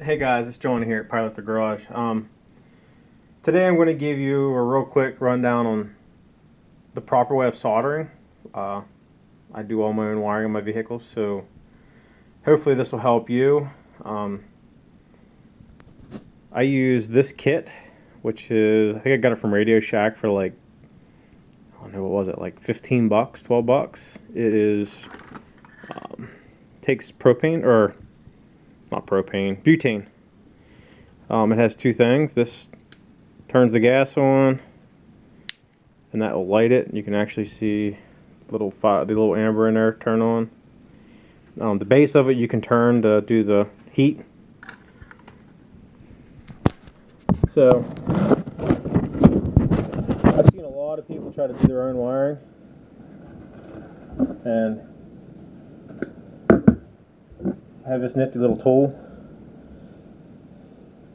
Hey guys, it's John here at Pilot the Garage. Today I'm going to give you a real quick rundown on the proper way of soldering. I do all my own wiring on my vehicles, so hopefully this will help you. I use this kit, which is, I think I got it from Radio Shack for like, I don't know, what was it, like 15 bucks, 12 bucks. It is, takes propane, or not propane, butane. It has two things. This turns the gas on, and that will light it. You can actually see the little amber in there turn on. The base of it you can turn to do the heat. So I've seen a lot of people try to do their own wiring, and I have this nifty little tool.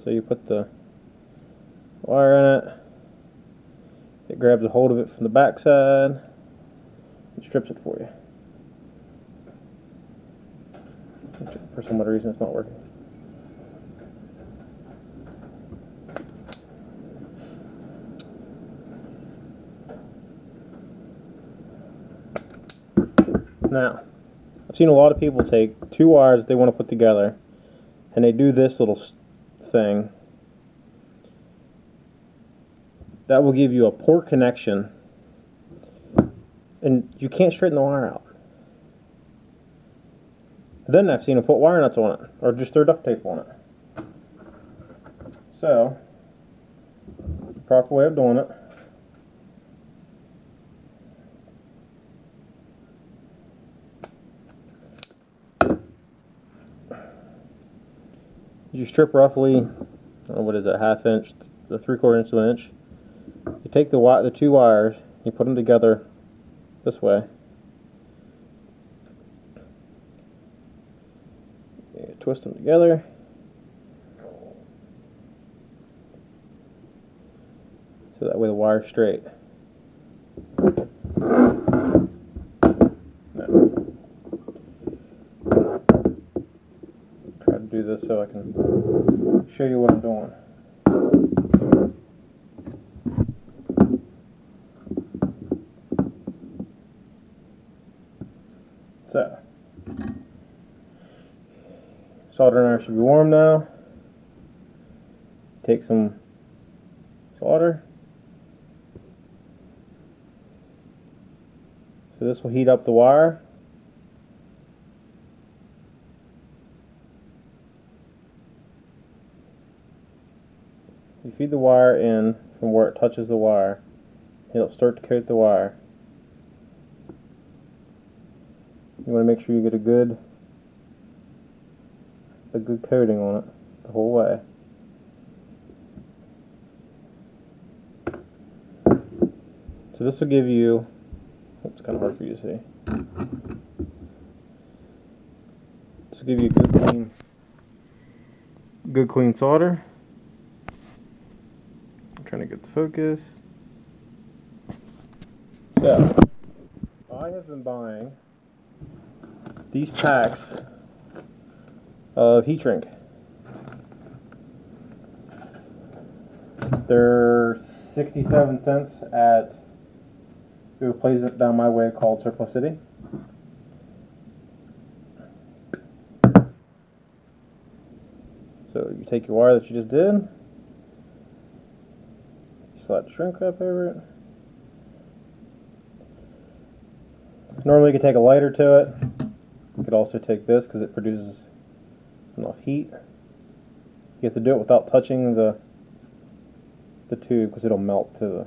So you put the wire in it, it grabs a hold of it from the back side and strips it for you. For some odd reason it's not working. Now, I've seen a lot of people take two wires that they want to put together, and they do this little thing. That will give you a poor connection, and you can't straighten the wire out. Then I've seen them put wire nuts on it, or just throw duct tape on it. So, the proper way of doing it, you strip roughly, what is it, half inch, the 3/4 inch to an inch. You take the two wires, you put them together this way. You twist them together. So that way the wire's straight. Try to do this so I can show you what I'm doing. So, soldering iron should be warm now. Take some solder. So this will heat up the wire. You feed the wire in from where it touches the wire. It'll start to coat the wire. You want to make sure you get a good coating on it the whole way. So this will give you, it's kind of hard for you to see. This will give you good clean solder. I'm trying to get the focus. So I have been buying these packs of heat shrink. They're 67 cents at a place down my way called Surplus City. So you take your wire that you just did, you slide the shrink wrap over it. Normally you could take a lighter to it. You could also take this because it produces enough heat. You have to do it without touching the tube because it'll melt to the...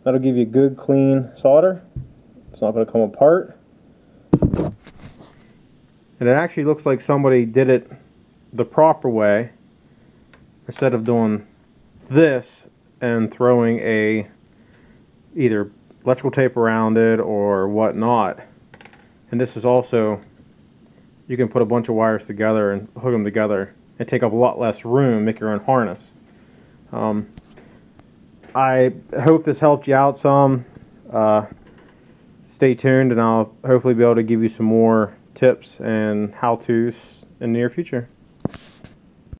That'll give you good clean solder. It's not going to come apart. And it actually looks like somebody did it the proper way instead of doing this and throwing either electrical tape around it or whatnot. And this is also, you can put a bunch of wires together and hook them together and take up a lot less room, make your own harness. I hope this helped you out some. stay tuned, and I'll hopefully be able to give you some more tips and how-tos in the near future.